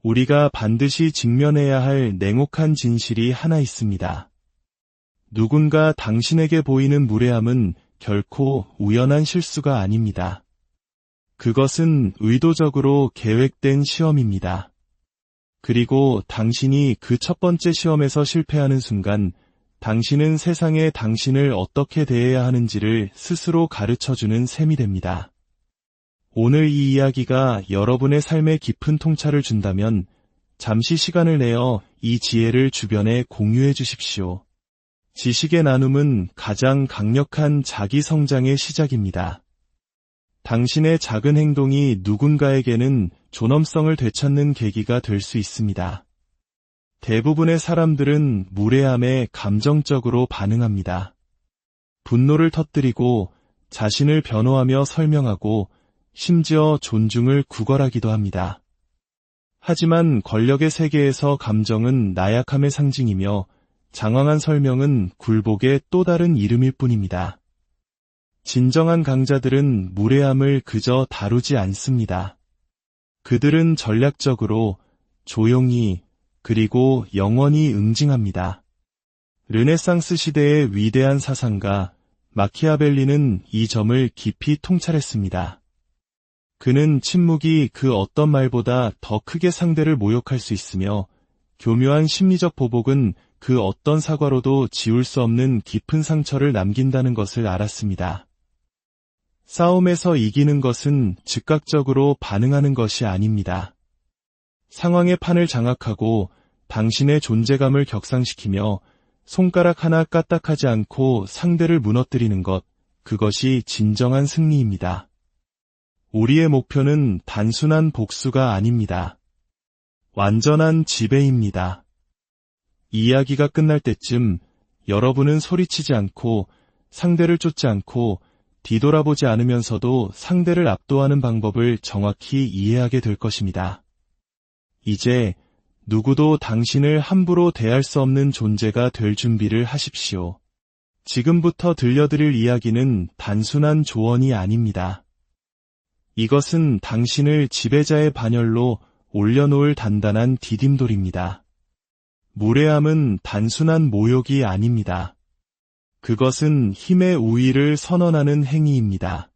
우리가 반드시 직면해야 할 냉혹한 진실이 하나 있습니다. 누군가 당신에게 보이는 무례함은 결코 우연한 실수가 아닙니다. 그것은 의도적으로 계획된 시험입니다. 그리고 당신이 그 첫 번째 시험에서 실패하는 순간 당신은 세상에 당신을 어떻게 대해야 하는지를 스스로 가르쳐주는 셈이 됩니다. 오늘 이 이야기가 여러분의 삶에 깊은 통찰을 준다면 잠시 시간을 내어 이 지혜를 주변에 공유해 주십시오. 지식의 나눔은 가장 강력한 자기 성장의 시작입니다. 당신의 작은 행동이 누군가에게는 존엄성을 되찾는 계기가 될 수 있습니다. 대부분의 사람들은 무례함에 감정적으로 반응합니다. 분노를 터뜨리고 자신을 변호하며 설명하고 심지어 존중을 구걸하기도 합니다. 하지만 권력의 세계에서 감정은 나약함의 상징이며 장황한 설명은 굴복의 또 다른 이름일 뿐입니다. 진정한 강자들은 무례함을 그저 다루지 않습니다. 그들은 전략적으로, 조용히, 그리고 영원히 응징합니다. 르네상스 시대의 위대한 사상가 마키아벨리는 이 점을 깊이 통찰했습니다. 그는 침묵이 그 어떤 말보다 더 크게 상대를 모욕할 수 있으며 교묘한 심리적 보복은 그 어떤 사과로도 지울 수 없는 깊은 상처를 남긴다는 것을 알았습니다. 싸움에서 이기는 것은 즉각적으로 반응하는 것이 아닙니다. 상황의 판을 장악하고 당신의 존재감을 격상시키며 손가락 하나 까딱하지 않고 상대를 무너뜨리는 것, 그것이 진정한 승리입니다. 우리의 목표는 단순한 복수가 아닙니다. 완전한 지배입니다. 이야기가 끝날 때쯤 여러분은 소리치지 않고 상대를 쫓지 않고 뒤돌아보지 않으면서도 상대를 압도하는 방법을 정확히 이해하게 될 것입니다. 이제 누구도 당신을 함부로 대할 수 없는 존재가 될 준비를 하십시오. 지금부터 들려드릴 이야기는 단순한 조언이 아닙니다. 이것은 당신을 지배자의 반열로 올려놓을 단단한 디딤돌입니다. 무례함은 단순한 모욕이 아닙니다. 그것은 힘의 우위를 선언하는 행위입니다.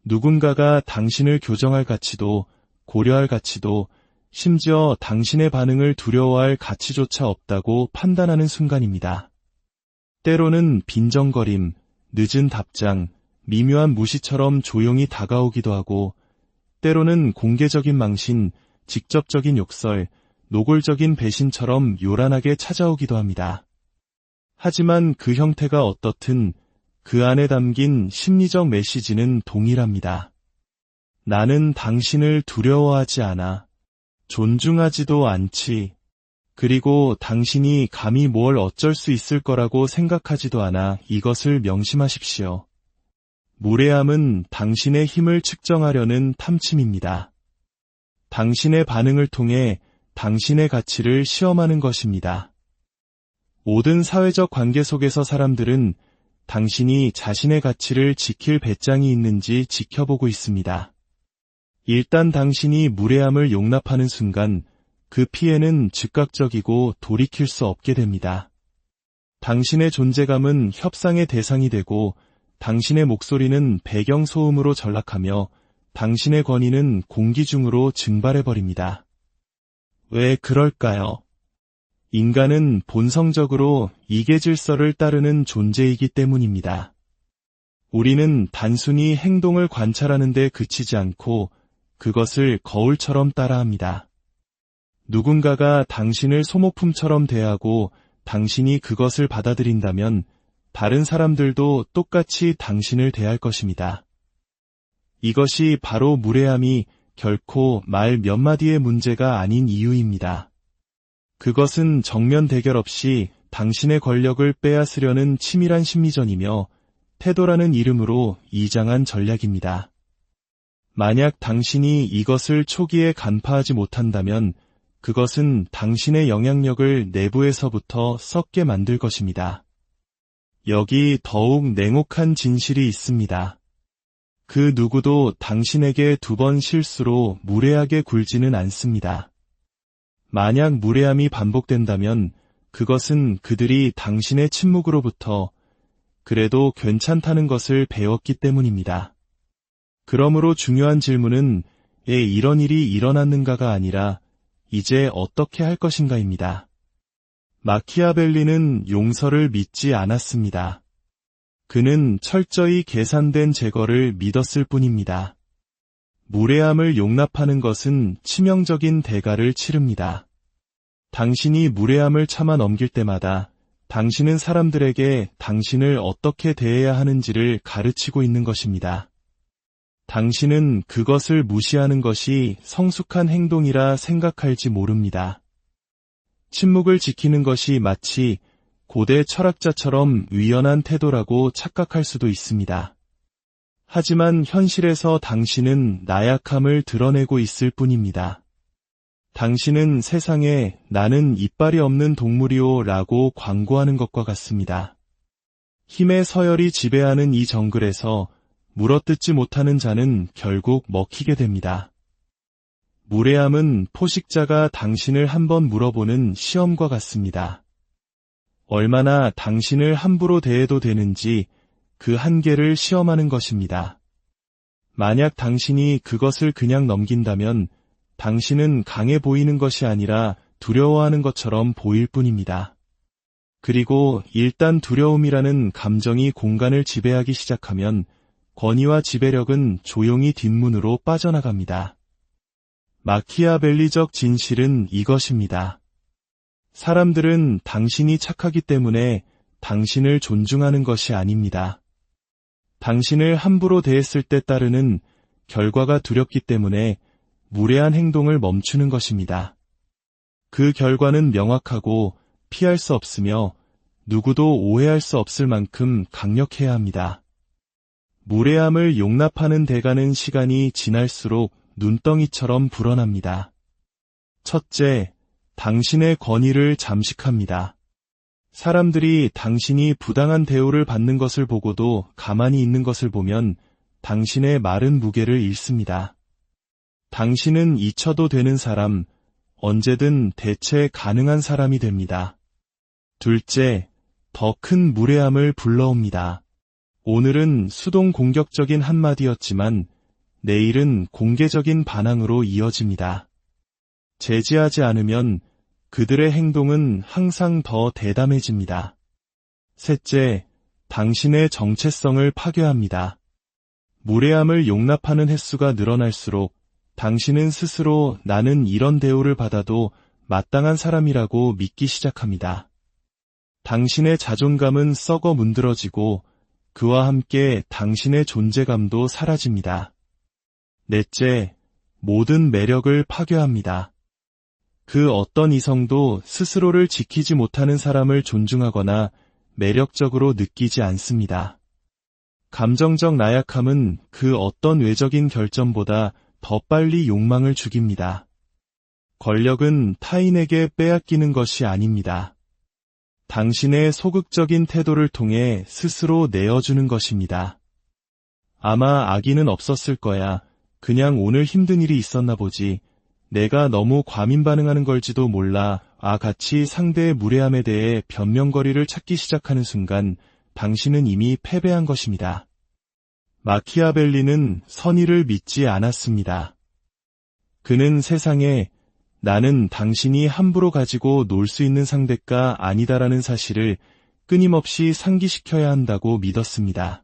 누군가가 당신을 교정할 가치도, 고려할 가치도, 심지어 당신의 반응을 두려워할 가치조차 없다고 판단하는 순간입니다. 때로는 빈정거림, 늦은 답장, 미묘한 무시처럼 조용히 다가오기도 하고, 때로는 공개적인 망신, 직접적인 욕설, 노골적인 배신처럼 요란하게 찾아오기도 합니다. 하지만 그 형태가 어떻든 그 안에 담긴 심리적 메시지는 동일합니다. 나는 당신을 두려워하지 않아. 존중하지도 않지. 그리고 당신이 감히 뭘 어쩔 수 있을 거라고 생각하지도 않아. 이것을 명심하십시오. 무례함은 당신의 힘을 측정하려는 탐침입니다. 당신의 반응을 통해 당신의 가치를 시험하는 것입니다. 모든 사회적 관계 속에서 사람들은 당신이 자신의 가치를 지킬 배짱이 있는지 지켜보고 있습니다. 일단 당신이 무례함을 용납하는 순간 그 피해는 즉각적이고 돌이킬 수 없게 됩니다. 당신의 존재감은 협상의 대상이 되고 당신의 목소리는 배경소음으로 전락하며 당신의 권위는 공기중으로 증발해버립니다. 왜 그럴까요? 인간은 본성적으로 이계 질서를 따르는 존재이기 때문입니다. 우리는 단순히 행동을 관찰하는 데 그치지 않고 그것을 거울처럼 따라합니다. 누군가가 당신을 소모품처럼 대하고 당신이 그것을 받아들인다면 다른 사람들도 똑같이 당신을 대할 것입니다. 이것이 바로 무례함이 결코 말 몇 마디의 문제가 아닌 이유입니다. 그것은 정면 대결 없이 당신의 권력을 빼앗으려는 치밀한 심리전이며 태도라는 이름으로 이장한 전략입니다. 만약 당신이 이것을 초기에 간파하지 못한다면 그것은 당신의 영향력을 내부에서부터 썩게 만들 것입니다. 여기 더욱 냉혹한 진실이 있습니다. 그 누구도 당신에게 두 번 실수로 무례하게 굴지는 않습니다. 만약 무례함이 반복된다면 그것은 그들이 당신의 침묵으로부터 그래도 괜찮다는 것을 배웠기 때문입니다. 그러므로 중요한 질문은 왜 이런 일이 일어났는가가 아니라 이제 어떻게 할 것인가입니다. 마키아벨리는 용서를 믿지 않았습니다. 그는 철저히 계산된 제거를 믿었을 뿐입니다. 무례함을 용납하는 것은 치명적인 대가를 치릅니다. 당신이 무례함을 참아 넘길 때마다 당신은 사람들에게 당신을 어떻게 대해야 하는지를 가르치고 있는 것입니다. 당신은 그것을 무시하는 것이 성숙한 행동이라 생각할지 모릅니다. 침묵을 지키는 것이 마치 고대 철학자처럼 위헌한 태도라고 착각할 수도 있습니다. 하지만 현실에서 당신은 나약함을 드러내고 있을 뿐입니다. 당신은 세상에 나는 이빨이 없는 동물이오 라고 광고하는 것과 같습니다. 힘의 서열이 지배하는 이 정글에서 물어뜯지 못하는 자는 결국 먹히게 됩니다. 무례함은 포식자가 당신을 한번 물어보는 시험과 같습니다. 얼마나 당신을 함부로 대해도 되는지 그 한계를 시험하는 것입니다. 만약 당신이 그것을 그냥 넘긴다면 당신은 강해 보이는 것이 아니라 두려워하는 것처럼 보일 뿐입니다. 그리고 일단 두려움이라는 감정이 공간을 지배하기 시작하면 권위와 지배력은 조용히 뒷문으로 빠져나갑니다. 마키아벨리적 진실은 이것입니다. 사람들은 당신이 착하기 때문에 당신을 존중하는 것이 아닙니다. 당신을 함부로 대했을 때 따르는 결과가 두렵기 때문에 무례한 행동을 멈추는 것입니다. 그 결과는 명확하고 피할 수 없으며 누구도 오해할 수 없을 만큼 강력해야 합니다. 무례함을 용납하는 대가는 시간이 지날수록 눈덩이처럼 불어납니다. 첫째, 당신의 권위를 잠식합니다. 사람들이 당신이 부당한 대우를 받는 것을 보고도 가만히 있는 것을 보면 당신의 마른 무게를 잃습니다. 당신은 잊혀도 되는 사람, 언제든 대체 가능한 사람이 됩니다. 둘째, 더 큰 무례함을 불러옵니다. 오늘은 수동 공격적인 한마디였지만 내일은 공개적인 반항으로 이어집니다. 제지하지 않으면 그들의 행동은 항상 더 대담해집니다. 셋째, 당신의 정체성을 파괴합니다. 무례함을 용납하는 횟수가 늘어날수록 당신은 스스로 나는 이런 대우를 받아도 마땅한 사람이라고 믿기 시작합니다. 당신의 자존감은 썩어 문드러지고 그와 함께 당신의 존재감도 사라집니다. 넷째, 모든 매력을 파괴합니다. 그 어떤 이성도 스스로를 지키지 못하는 사람을 존중하거나 매력적으로 느끼지 않습니다. 감정적 나약함은 그 어떤 외적인 결점보다 더 빨리 욕망을 죽입니다. 권력은 타인에게 빼앗기는 것이 아닙니다. 당신의 소극적인 태도를 통해 스스로 내어주는 것입니다. 아마 악의는 없었을 거야. 그냥 오늘 힘든 일이 있었나 보지. 내가 너무 과민 반응하는 걸지도 몰라. 같이 상대의 무례함에 대해 변명거리를 찾기 시작하는 순간 당신은 이미 패배한 것입니다. 마키아벨리는 선의를 믿지 않았습니다. 그는 세상에 나는 당신이 함부로 가지고 놀 수 있는 상대가 아니다라는 사실을 끊임없이 상기시켜야 한다고 믿었습니다.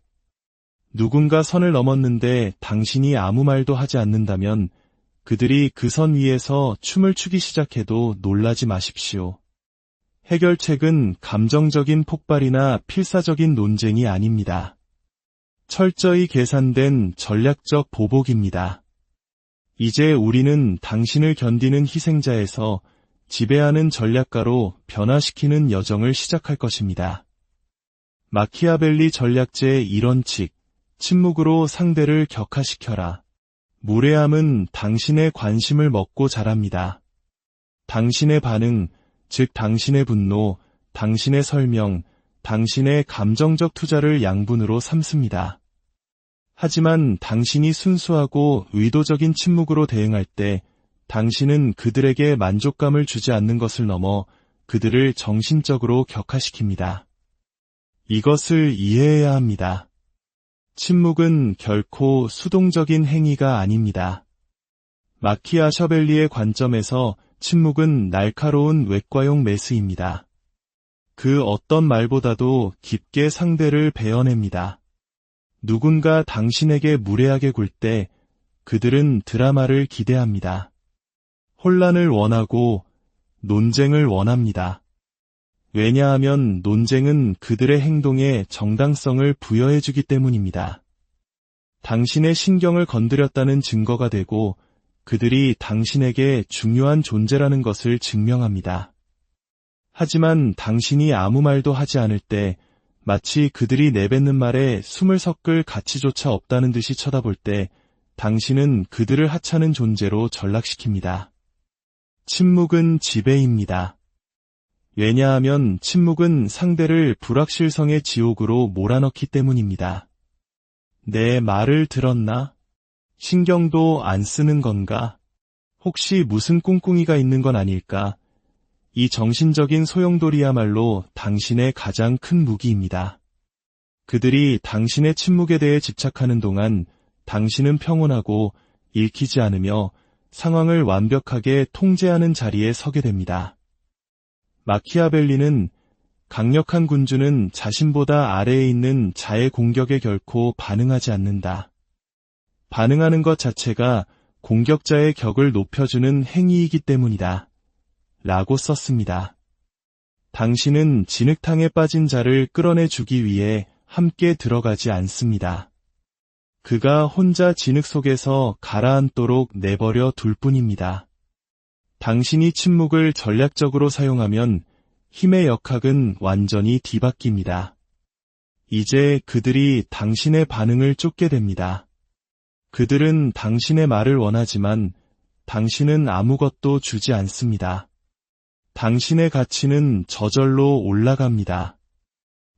누군가 선을 넘었는데 당신이 아무 말도 하지 않는다면 그들이 그 선 위에서 춤을 추기 시작해도 놀라지 마십시오. 해결책은 감정적인 폭발이나 필사적인 논쟁이 아닙니다. 철저히 계산된 전략적 보복입니다. 이제 우리는 당신을 견디는 희생자에서 지배하는 전략가로 변화시키는 여정을 시작할 것입니다. 마키아벨리 전략제의 일원칙, 침묵으로 상대를 격화시켜라. 무례함은 당신의 관심을 먹고 자랍니다. 당신의 반응, 즉 당신의 분노, 당신의 설명, 당신의 감정적 투자를 양분으로 삼습니다. 하지만 당신이 순수하고 의도적인 침묵으로 대응할 때 당신은 그들에게 만족감을 주지 않는 것을 넘어 그들을 정신적으로 격화시킵니다. 이것을 이해해야 합니다. 침묵은 결코 수동적인 행위가 아닙니다. 마키아셔벨리의 관점에서 침묵은 날카로운 외과용 메스입니다. 그 어떤 말보다도 깊게 상대를 베어냅니다. 누군가 당신에게 무례하게 굴 때 그들은 드라마를 기대합니다. 혼란을 원하고 논쟁을 원합니다. 왜냐하면 논쟁은 그들의 행동에 정당성을 부여해주기 때문입니다. 당신의 신경을 건드렸다는 증거가 되고 그들이 당신에게 중요한 존재라는 것을 증명합니다. 하지만 당신이 아무 말도 하지 않을 때 마치 그들이 내뱉는 말에 숨을 섞을 가치조차 없다는 듯이 쳐다볼 때 당신은 그들을 하찮은 존재로 전락시킵니다. 침묵은 지배입니다. 왜냐하면 침묵은 상대를 불확실성의 지옥으로 몰아넣기 때문입니다. 내 말을 들었나? 신경도 안 쓰는 건가? 혹시 무슨 꿍꿍이가 있는 건 아닐까? 이 정신적인 소용돌이야말로 당신의 가장 큰 무기입니다. 그들이 당신의 침묵에 대해 집착하는 동안 당신은 평온하고 읽히지 않으며 상황을 완벽하게 통제하는 자리에 서게 됩니다. 마키아벨리는 강력한 군주는 자신보다 아래에 있는 자의 공격에 결코 반응하지 않는다. 반응하는 것 자체가 공격자의 격을 높여주는 행위이기 때문이다. 라고 썼습니다. 당신은 진흙탕에 빠진 자를 끌어내주기 위해 함께 들어가지 않습니다. 그가 혼자 진흙 속에서 가라앉도록 내버려 둘 뿐입니다. 당신이 침묵을 전략적으로 사용하면 힘의 역학은 완전히 뒤바뀝니다. 이제 그들이 당신의 반응을 쫓게 됩니다. 그들은 당신의 말을 원하지만 당신은 아무것도 주지 않습니다. 당신의 가치는 저절로 올라갑니다.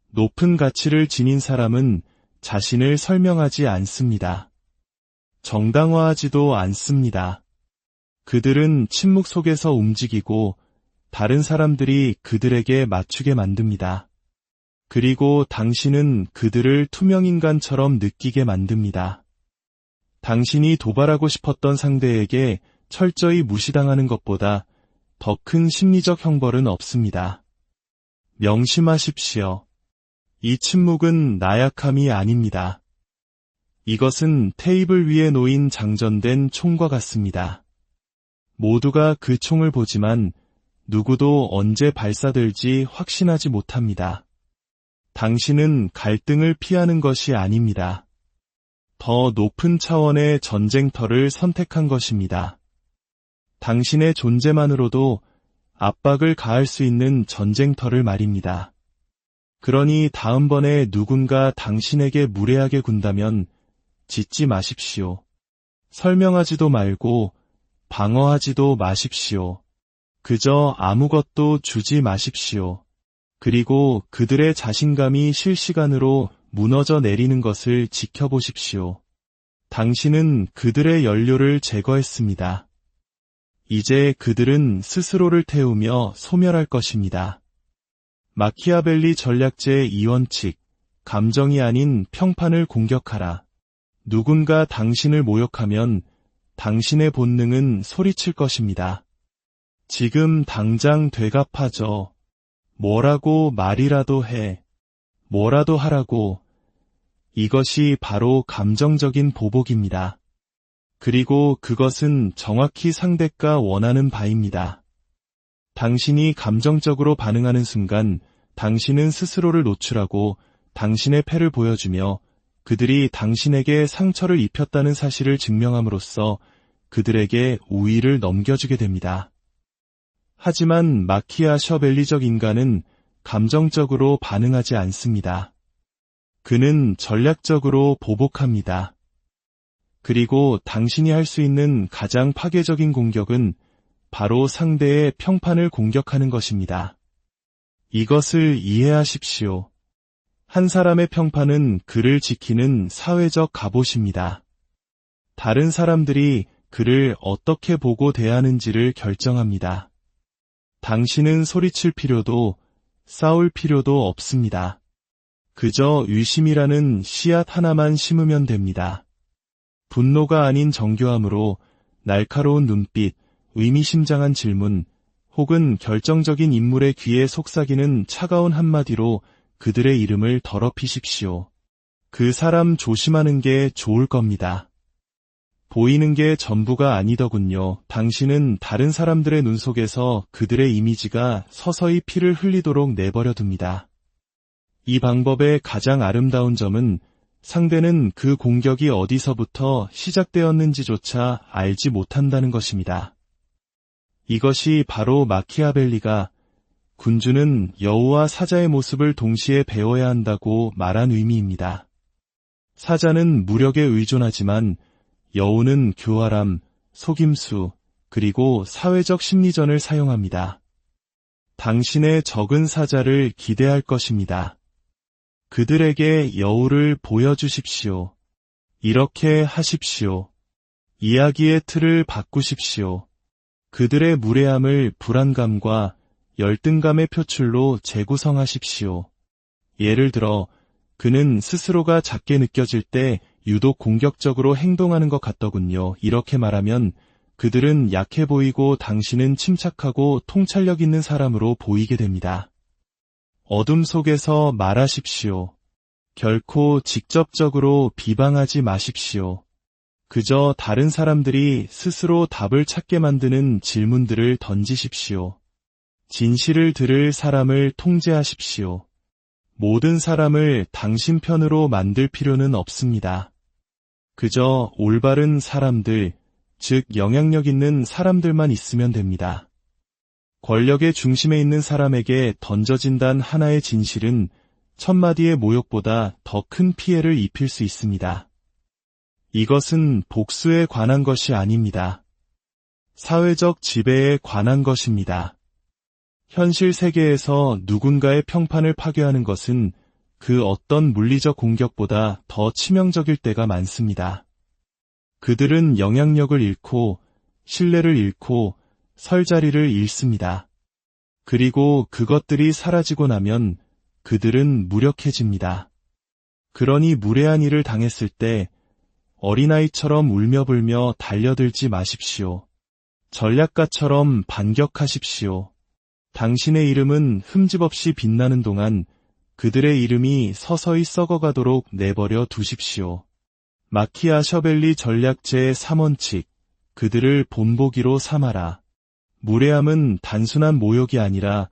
높은 가치를 지닌 사람은 자신을 설명하지 않습니다. 정당화하지도 않습니다. 그들은 침묵 속에서 움직이고 다른 사람들이 그들에게 맞추게 만듭니다. 그리고 당신은 그들을 투명인간처럼 느끼게 만듭니다. 당신이 도발하고 싶었던 상대에게 철저히 무시당하는 것보다 더 큰 심리적 형벌은 없습니다. 명심하십시오. 이 침묵은 나약함이 아닙니다. 이것은 테이블 위에 놓인 장전된 총과 같습니다. 모두가 그 총을 보지만 누구도 언제 발사될지 확신하지 못합니다. 당신은 갈등을 피하는 것이 아닙니다. 더 높은 차원의 전쟁터를 선택한 것입니다. 당신의 존재만으로도 압박을 가할 수 있는 전쟁터를 말입니다. 그러니 다음번에 누군가 당신에게 무례하게 군다면 짖지 마십시오. 설명하지도 말고 방어하지도 마십시오. 그저 아무것도 주지 마십시오. 그리고 그들의 자신감이 실시간으로 무너져 내리는 것을 지켜보십시오. 당신은 그들의 연료를 제거했습니다. 이제 그들은 스스로를 태우며 소멸할 것입니다. 마키아벨리 전략제 2원칙, 감정이 아닌 평판을 공격하라. 누군가 당신을 모욕하면 당신의 본능은 소리칠 것입니다. 지금 당장 되갚아줘. 뭐라고 말이라도 해. 뭐라도 하라고. 이것이 바로 감정적인 보복입니다. 그리고 그것은 정확히 상대가 원하는 바입니다. 당신이 감정적으로 반응하는 순간 당신은 스스로를 노출하고 당신의 패를 보여주며 그들이 당신에게 상처를 입혔다는 사실을 증명함으로써 그들에게 우위를 넘겨주게 됩니다. 하지만 마키아셔벨리적 인간은 감정적으로 반응하지 않습니다. 그는 전략적으로 보복합니다. 그리고 당신이 할 수 있는 가장 파괴적인 공격은 바로 상대의 평판을 공격하는 것입니다. 이것을 이해하십시오. 한 사람의 평판은 그를 지키는 사회적 갑옷입니다. 다른 사람들이 그를 어떻게 보고 대하는지를 결정합니다. 당신은 소리칠 필요도 싸울 필요도 없습니다. 그저 의심이라는 씨앗 하나만 심으면 됩니다. 분노가 아닌 정교함으로 날카로운 눈빛, 의미심장한 질문, 혹은 결정적인 인물의 귀에 속삭이는 차가운 한마디로 그들의 이름을 더럽히십시오. 그 사람 조심하는 게 좋을 겁니다. 보이는 게 전부가 아니더군요. 당신은 다른 사람들의 눈 속에서 그들의 이미지가 서서히 피를 흘리도록 내버려 둡니다. 이 방법의 가장 아름다운 점은 상대는 그 공격이 어디서부터 시작되었는지조차 알지 못한다는 것입니다. 이것이 바로 마키아벨리가 군주는 여우와 사자의 모습을 동시에 배워야 한다고 말한 의미입니다. 사자는 무력에 의존하지만 여우는 교활함, 속임수, 그리고 사회적 심리전을 사용합니다. 당신의 적은 사자를 기대할 것입니다. 그들에게 여우를 보여주십시오. 이렇게 하십시오. 이야기의 틀을 바꾸십시오. 그들의 무례함을 불안감과 열등감의 표출로 재구성하십시오. 예를 들어, 그는 스스로가 작게 느껴질 때 유독 공격적으로 행동하는 것 같더군요. 이렇게 말하면 그들은 약해 보이고 당신은 침착하고 통찰력 있는 사람으로 보이게 됩니다. 어둠 속에서 말하십시오. 결코 직접적으로 비방하지 마십시오. 그저 다른 사람들이 스스로 답을 찾게 만드는 질문들을 던지십시오. 진실을 들을 사람을 통제하십시오. 모든 사람을 당신 편으로 만들 필요는 없습니다. 그저 올바른 사람들, 즉 영향력 있는 사람들만 있으면 됩니다. 권력의 중심에 있는 사람에게 던져진 단 하나의 진실은 1000마디의 모욕보다 더 큰 피해를 입힐 수 있습니다. 이것은 복수에 관한 것이 아닙니다. 사회적 지배에 관한 것입니다. 현실 세계에서 누군가의 평판을 파괴하는 것은 그 어떤 물리적 공격보다 더 치명적일 때가 많습니다. 그들은 영향력을 잃고 신뢰를 잃고 설 자리를 잃습니다. 그리고 그것들이 사라지고 나면 그들은 무력해집니다. 그러니 무례한 일을 당했을 때 어린아이처럼 울며불며 달려들지 마십시오. 전략가처럼 반격하십시오. 당신의 이름은 흠집없이 빛나는 동안 그들의 이름이 서서히 썩어가도록 내버려 두십시오. 마키아셔벨리 전략 제3원칙, 그들을 본보기로 삼아라. 무례함은 단순한 모욕이 아니라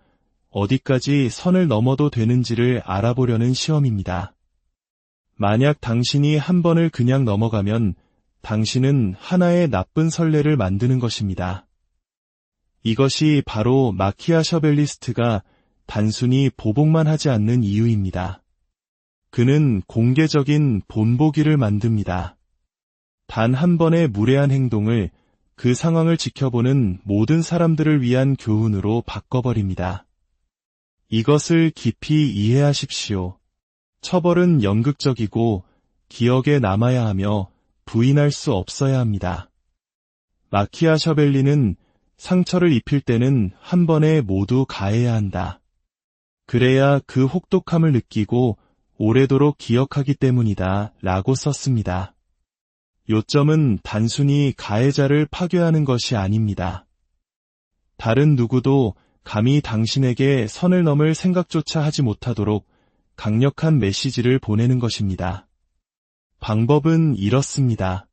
어디까지 선을 넘어도 되는지를 알아보려는 시험입니다. 만약 당신이 한 번을 그냥 넘어가면 당신은 하나의 나쁜 선례를 만드는 것입니다. 이것이 바로 마키아셔벨리스트가 단순히 보복만 하지 않는 이유입니다. 그는 공개적인 본보기를 만듭니다. 단 한 번의 무례한 행동을 그 상황을 지켜보는 모든 사람들을 위한 교훈으로 바꿔버립니다. 이것을 깊이 이해하십시오. 처벌은 연극적이고 기억에 남아야 하며 부인할 수 없어야 합니다. 마키아셔벨리는 상처를 입힐 때는 한 번에 모두 가해야 한다. 그래야 그 혹독함을 느끼고 오래도록 기억하기 때문이다 라고 썼습니다. 요점은 단순히 가해자를 파괴하는 것이 아닙니다. 다른 누구도 감히 당신에게 선을 넘을 생각조차 하지 못하도록 강력한 메시지를 보내는 것입니다. 방법은 이렇습니다.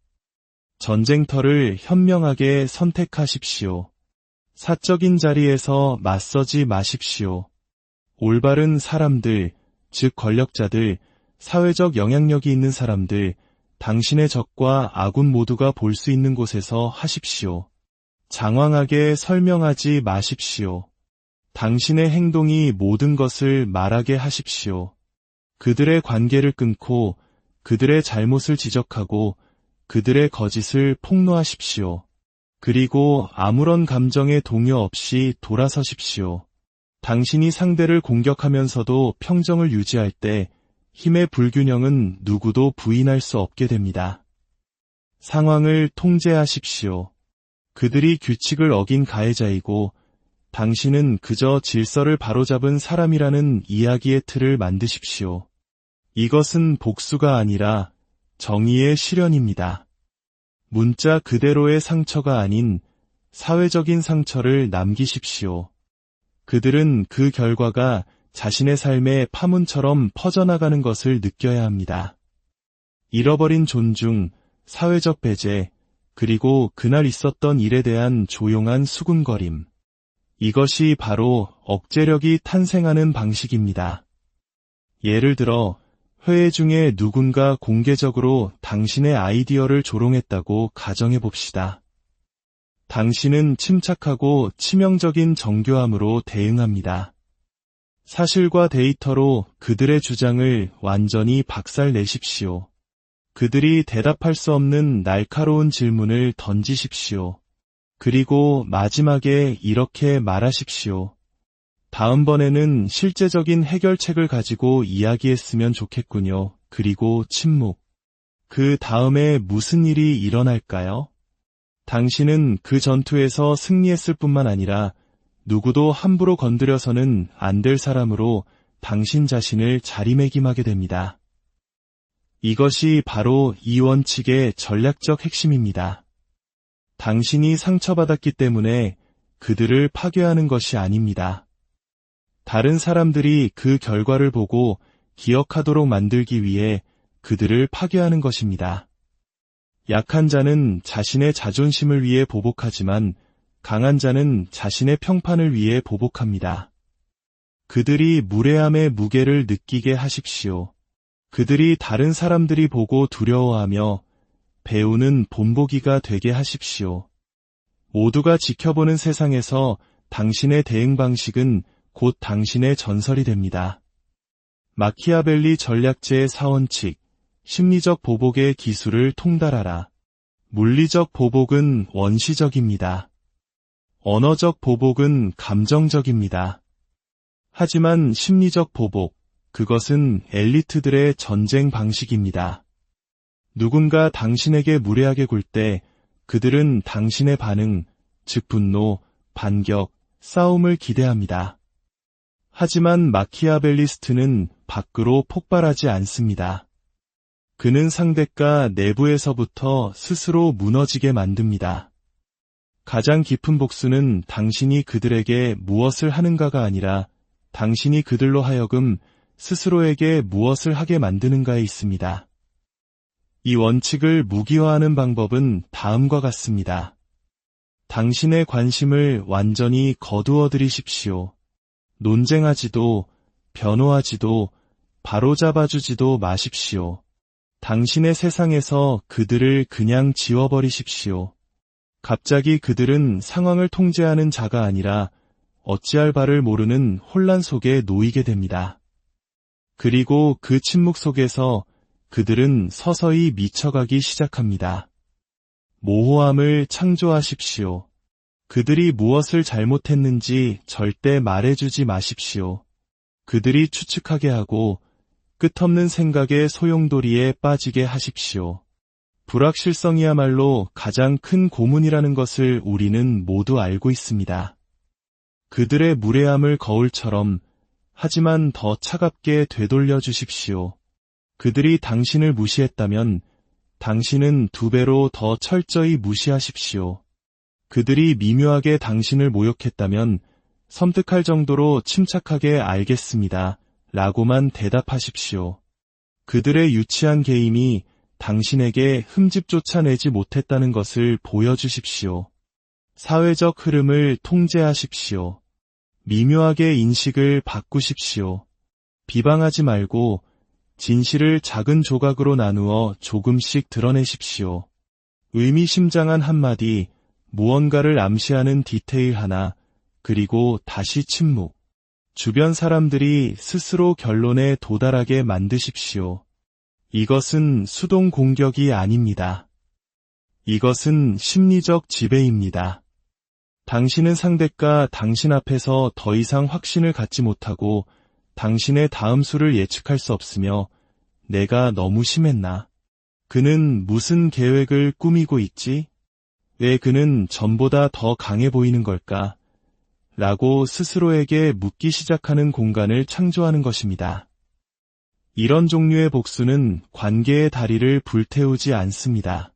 전쟁터를 현명하게 선택하십시오. 사적인 자리에서 맞서지 마십시오. 올바른 사람들, 즉 권력자들, 사회적 영향력이 있는 사람들, 당신의 적과 아군 모두가 볼 수 있는 곳에서 하십시오. 장황하게 설명하지 마십시오. 당신의 행동이 모든 것을 말하게 하십시오. 그들의 관계를 끊고 그들의 잘못을 지적하고 그들의 거짓을 폭로하십시오. 그리고 아무런 감정의 동요 없이 돌아서십시오. 당신이 상대를 공격하면서도 평정을 유지할 때 힘의 불균형은 누구도 부인할 수 없게 됩니다. 상황을 통제하십시오. 그들이 규칙을 어긴 가해자이고 당신은 그저 질서를 바로잡은 사람이라는 이야기의 틀을 만드십시오. 이것은 복수가 아니라 정의의 실현입니다. 문자 그대로의 상처가 아닌 사회적인 상처를 남기십시오. 그들은 그 결과가 자신의 삶의 파문처럼 퍼져나가는 것을 느껴야 합니다. 잃어버린 존중, 사회적 배제, 그리고 그날 있었던 일에 대한 조용한 수군거림. 이것이 바로 억제력이 탄생하는 방식입니다. 예를 들어 회의 중에 누군가 공개적으로 당신의 아이디어를 조롱했다고 가정해 봅시다. 당신은 침착하고 치명적인 정교함으로 대응합니다. 사실과 데이터로 그들의 주장을 완전히 박살내십시오. 그들이 대답할 수 없는 날카로운 질문을 던지십시오. 그리고 마지막에 이렇게 말하십시오. 다음번에는 실제적인 해결책을 가지고 이야기했으면 좋겠군요. 그리고 침묵. 그 다음에 무슨 일이 일어날까요? 당신은 그 전투에서 승리했을 뿐만 아니라 누구도 함부로 건드려서는 안 될 사람으로 당신 자신을 자리매김하게 됩니다. 이것이 바로 이 원칙의 전략적 핵심입니다. 당신이 상처받았기 때문에 그들을 파괴하는 것이 아닙니다. 다른 사람들이 그 결과를 보고 기억하도록 만들기 위해 그들을 파괴하는 것입니다. 약한 자는 자신의 자존심을 위해 보복하지만 강한 자는 자신의 평판을 위해 보복합니다. 그들이 무례함의 무게를 느끼게 하십시오. 그들이 다른 사람들이 보고 두려워하며 배우는 본보기가 되게 하십시오. 모두가 지켜보는 세상에서 당신의 대응 방식은 곧 당신의 전설이 됩니다. 마키아벨리 전략제의 사원칙, 심리적 보복의 기술을 통달하라. 물리적 보복은 원시적입니다. 언어적 보복은 감정적입니다. 하지만 심리적 보복, 그것은 엘리트들의 전쟁 방식입니다. 누군가 당신에게 무례하게 굴 때 그들은 당신의 반응, 즉 분노, 반격, 싸움을 기대합니다. 하지만 마키아벨리스트는 밖으로 폭발하지 않습니다. 그는 상대가 내부에서부터 스스로 무너지게 만듭니다. 가장 깊은 복수는 당신이 그들에게 무엇을 하는가가 아니라 당신이 그들로 하여금 스스로에게 무엇을 하게 만드는가에 있습니다. 이 원칙을 무기화하는 방법은 다음과 같습니다. 당신의 관심을 완전히 거두어들이십시오. 논쟁하지도, 변호하지도, 바로잡아주지도 마십시오. 당신의 세상에서 그들을 그냥 지워버리십시오. 갑자기 그들은 상황을 통제하는 자가 아니라 어찌할 바를 모르는 혼란 속에 놓이게 됩니다. 그리고 그 침묵 속에서 그들은 서서히 미쳐가기 시작합니다. 모호함을 창조하십시오. 그들이 무엇을 잘못했는지 절대 말해주지 마십시오. 그들이 추측하게 하고 끝없는 생각의 소용돌이에 빠지게 하십시오. 불확실성이야말로 가장 큰 고문이라는 것을 우리는 모두 알고 있습니다. 그들의 무례함을 거울처럼 하지만 더 차갑게 되돌려 주십시오. 그들이 당신을 무시했다면 당신은 2배로 더 철저히 무시하십시오. 그들이 미묘하게 당신을 모욕했다면 섬뜩할 정도로 침착하게 알겠습니다. 라고만 대답하십시오. 그들의 유치한 개임이 당신에게 흠집조차 내지 못했다는 것을 보여주십시오. 사회적 흐름을 통제하십시오. 미묘하게 인식을 바꾸십시오. 비방하지 말고 진실을 작은 조각으로 나누어 조금씩 드러내십시오. 의미심장한 한마디, 무언가를 암시하는 디테일 하나, 그리고 다시 침묵. 주변 사람들이 스스로 결론에 도달하게 만드십시오. 이것은 수동 공격이 아닙니다. 이것은 심리적 지배입니다. 당신은 상대가 당신 앞에서 더 이상 확신을 갖지 못하고 당신의 다음 수를 예측할 수 없으며 내가 너무 심했나? 그는 무슨 계획을 꾸미고 있지? 왜 그는 전보다 더 강해 보이는 걸까? 라고 스스로에게 묻기 시작하는 공간을 창조하는 것입니다. 이런 종류의 복수는 관계의 다리를 불태우지 않습니다.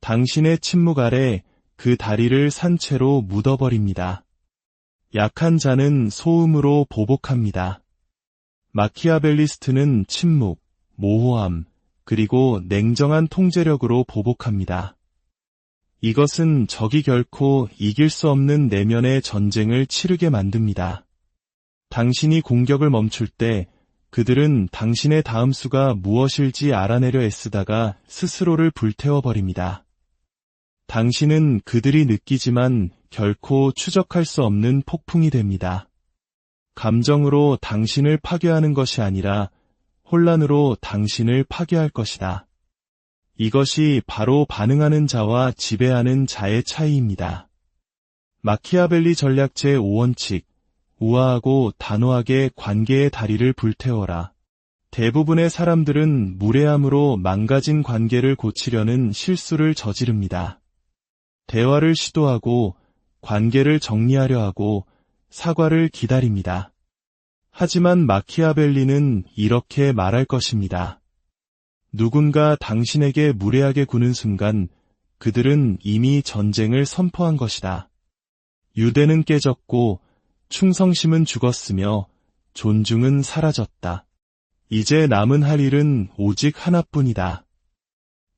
당신의 침묵 아래 그 다리를 산채로 묻어버립니다. 약한 자는 소음으로 보복합니다. 마키아벨리스트는 침묵, 모호함, 그리고 냉정한 통제력으로 보복합니다. 이것은 적이 결코 이길 수 없는 내면의 전쟁을 치르게 만듭니다. 당신이 공격을 멈출 때 그들은 당신의 다음 수가 무엇일지 알아내려 애쓰다가 스스로를 불태워버립니다. 당신은 그들이 느끼지만 결코 추적할 수 없는 폭풍이 됩니다. 감정으로 당신을 파괴하는 것이 아니라 혼란으로 당신을 파괴할 것이다. 이것이 바로 반응하는 자와 지배하는 자의 차이입니다. 마키아벨리 전략 제5원칙, 우아하고 단호하게 관계의 다리를 불태워라. 대부분의 사람들은 무례함으로 망가진 관계를 고치려는 실수를 저지릅니다. 대화를 시도하고 관계를 정리하려 하고 사과를 기다립니다. 하지만 마키아벨리는 이렇게 말할 것입니다. 누군가 당신에게 무례하게 구는 순간 그들은 이미 전쟁을 선포한 것이다. 유대는 깨졌고 충성심은 죽었으며 존중은 사라졌다. 이제 남은 할 일은 오직 하나뿐이다.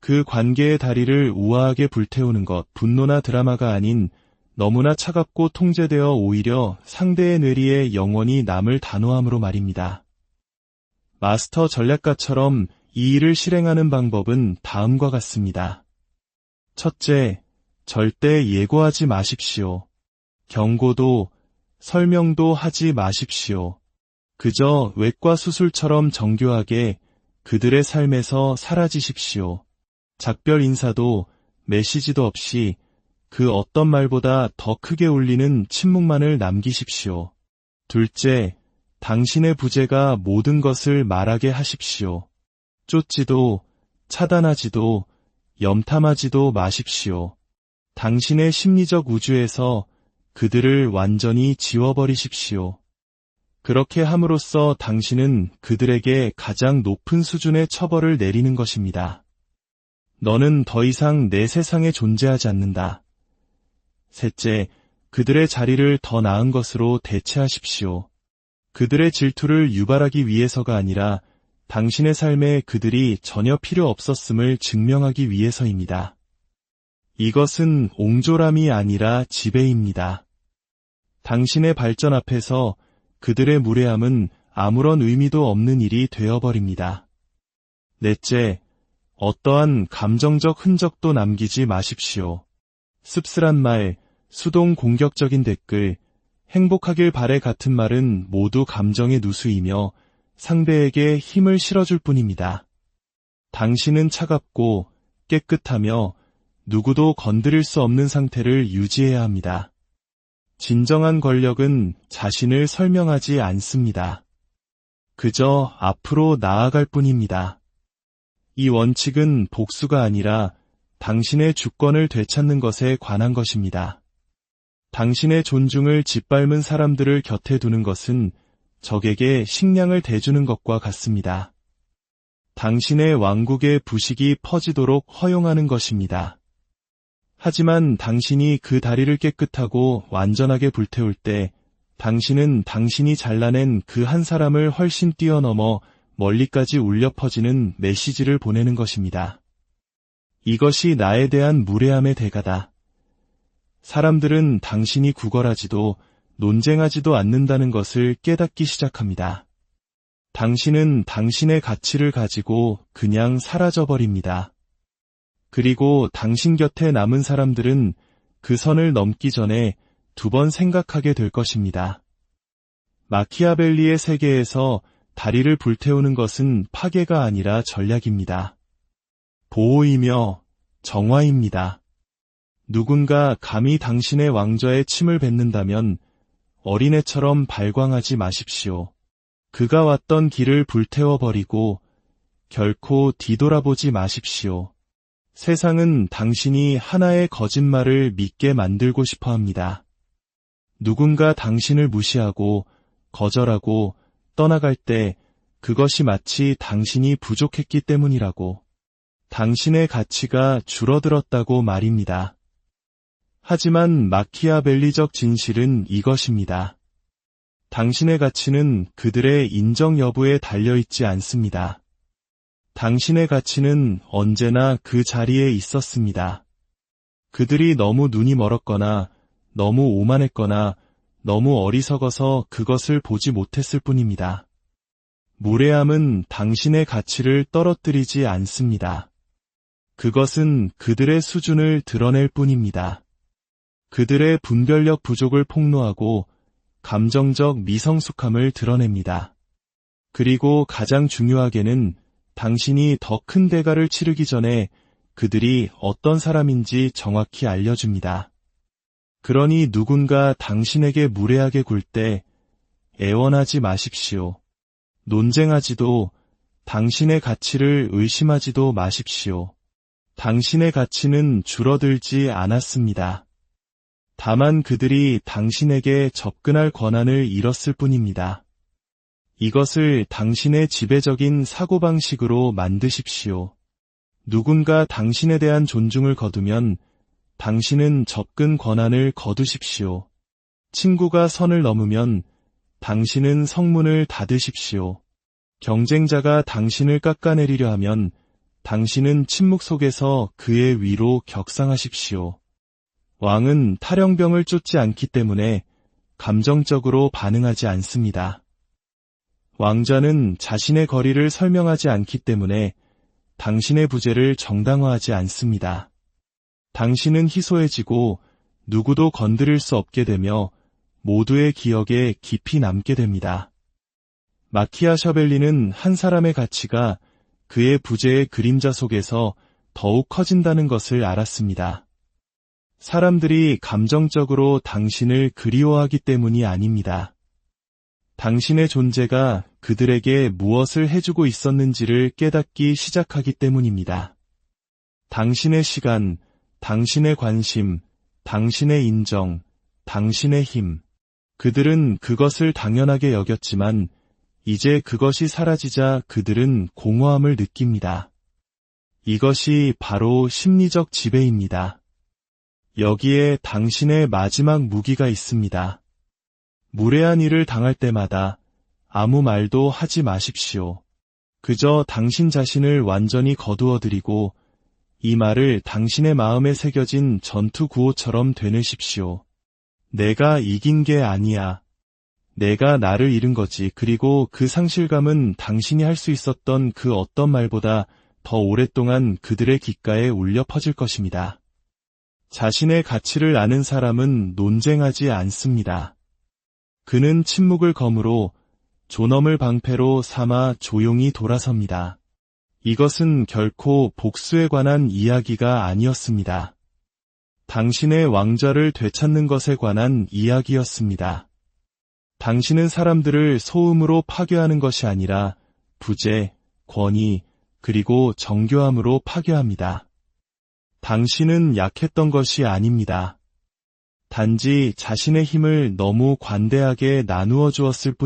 그 관계의 다리를 우아하게 불태우는 것, 분노나 드라마가 아닌 너무나 차갑고 통제되어 오히려 상대의 뇌리에 영원히 남을 단호함으로 말입니다. 마스터 전략가처럼 이 일을 실행하는 방법은 다음과 같습니다. 첫째, 절대 예고하지 마십시오. 경고도, 설명도 하지 마십시오. 그저 외과 수술처럼 정교하게 그들의 삶에서 사라지십시오. 작별 인사도 메시지도 없이 그 어떤 말보다 더 크게 울리는 침묵만을 남기십시오. 둘째, 당신의 부재가 모든 것을 말하게 하십시오. 쫓지도, 차단하지도, 염탐하지도 마십시오. 당신의 심리적 우주에서 그들을 완전히 지워버리십시오. 그렇게 함으로써 당신은 그들에게 가장 높은 수준의 처벌을 내리는 것입니다. 너는 더 이상 내 세상에 존재하지 않는다. 셋째, 그들의 자리를 더 나은 것으로 대체하십시오. 그들의 질투를 유발하기 위해서가 아니라 당신의 삶에 그들이 전혀 필요 없었음을 증명하기 위해서입니다. 이것은 옹졸함이 아니라 지배입니다. 당신의 발전 앞에서 그들의 무례함은 아무런 의미도 없는 일이 되어버립니다. 넷째, 어떠한 감정적 흔적도 남기지 마십시오. 씁쓸한 말, 수동 공격적인 댓글, 행복하길 바래 같은 말은 모두 감정의 누수이며 상대에게 힘을 실어줄 뿐입니다. 당신은 차갑고 깨끗하며 누구도 건드릴 수 없는 상태를 유지해야 합니다. 진정한 권력은 자신을 설명하지 않습니다. 그저 앞으로 나아갈 뿐입니다. 이 원칙은 복수가 아니라 당신의 주권을 되찾는 것에 관한 것입니다. 당신의 존중을 짓밟은 사람들을 곁에 두는 것은 적에게 식량을 대주는 것과 같습니다. 당신의 왕국의 부식이 퍼지도록 허용하는 것입니다. 하지만 당신이 그 다리를 깨끗하고 완전하게 불태울 때 당신은 당신이 잘라낸 그 한 사람을 훨씬 뛰어넘어 멀리까지 울려 퍼지는 메시지를 보내는 것입니다. 이것이 나에 대한 무례함의 대가다. 사람들은 당신이 구걸하지도 논쟁하지도 않는다는 것을 깨닫기 시작합니다. 당신은 당신의 가치를 가지고 그냥 사라져버립니다. 그리고 당신 곁에 남은 사람들은 그 선을 넘기 전에 2번 생각하게 될 것입니다. 마키아벨리의 세계에서 다리를 불태우는 것은 파괴가 아니라 전략입니다. 보호이며 정화입니다. 누군가 감히 당신의 왕좌에 침을 뱉는다면 어린애처럼 발광하지 마십시오. 그가 왔던 길을 불태워버리고 결코 뒤돌아보지 마십시오. 세상은 당신이 하나의 거짓말을 믿게 만들고 싶어 합니다. 누군가 당신을 무시하고 거절하고 떠나갈 때 그것이 마치 당신이 부족했기 때문이라고, 당신의 가치가 줄어들었다고 말입니다. 하지만 마키아벨리적 진실은 이것입니다. 당신의 가치는 그들의 인정 여부에 달려있지 않습니다. 당신의 가치는 언제나 그 자리에 있었습니다. 그들이 너무 눈이 멀었거나 너무 오만했거나 너무 어리석어서 그것을 보지 못했을 뿐입니다. 무례함은 당신의 가치를 떨어뜨리지 않습니다. 그것은 그들의 수준을 드러낼 뿐입니다. 그들의 분별력 부족을 폭로하고 감정적 미성숙함을 드러냅니다. 그리고 가장 중요하게는 당신이 더 큰 대가를 치르기 전에 그들이 어떤 사람인지 정확히 알려줍니다. 그러니 누군가 당신에게 무례하게 굴 때 애원하지 마십시오. 논쟁하지도, 당신의 가치를 의심하지도 마십시오. 당신의 가치는 줄어들지 않았습니다. 다만 그들이 당신에게 접근할 권한을 잃었을 뿐입니다. 이것을 당신의 지배적인 사고방식으로 만드십시오. 누군가 당신에 대한 존중을 거두면 당신은 접근 권한을 거두십시오. 친구가 선을 넘으면 당신은 성문을 닫으십시오. 경쟁자가 당신을 깎아내리려 하면 당신은 침묵 속에서 그의 위로 격상하십시오. 왕은 탈영병을 쫓지 않기 때문에 감정적으로 반응하지 않습니다. 왕자는 자신의 거리를 설명하지 않기 때문에 당신의 부재를 정당화하지 않습니다. 당신은 희소해지고 누구도 건드릴 수 없게 되며 모두의 기억에 깊이 남게 됩니다. 마키아벨리는 한 사람의 가치가 그의 부재의 그림자 속에서 더욱 커진다는 것을 알았습니다. 사람들이 감정적으로 당신을 그리워하기 때문이 아닙니다. 당신의 존재가 그들에게 무엇을 해주고 있었는지를 깨닫기 시작하기 때문입니다. 당신의 시간, 당신의 관심, 당신의 인정, 당신의 힘. 그들은 그것을 당연하게 여겼지만 이제 그것이 사라지자 그들은 공허함을 느낍니다. 이것이 바로 심리적 지배입니다. 여기에 당신의 마지막 무기가 있습니다. 무례한 일을 당할 때마다 아무 말도 하지 마십시오. 그저 당신 자신을 완전히 거두어들이고 이 말을 당신의 마음에 새겨진 전투 구호처럼 되뇌십시오. 내가 이긴 게 아니야. 내가 나를 잃은 거지. 그리고 그 상실감은 당신이 할 수 있었던 그 어떤 말보다 더 오랫동안 그들의 귓가에 울려 퍼질 것입니다. 자신의 가치를 아는 사람은 논쟁하지 않습니다. 그는 침묵을 검으로 존엄을 방패로 삼아 조용히 돌아섭니다. 이것은 결코 복수에 관한 이야기가 아니었습니다. 당신의 왕좌를 되찾는 것에 관한 이야기였습니다. 당신은 사람들을 소음으로 파괴하는 것이 아니라 부재, 권위, 그리고 정교함으로 파괴합니다. 당신은 약했던 것이 아닙니다. 단지 자신의 힘을 너무 관대하게 나누어 주었을 뿐입니다.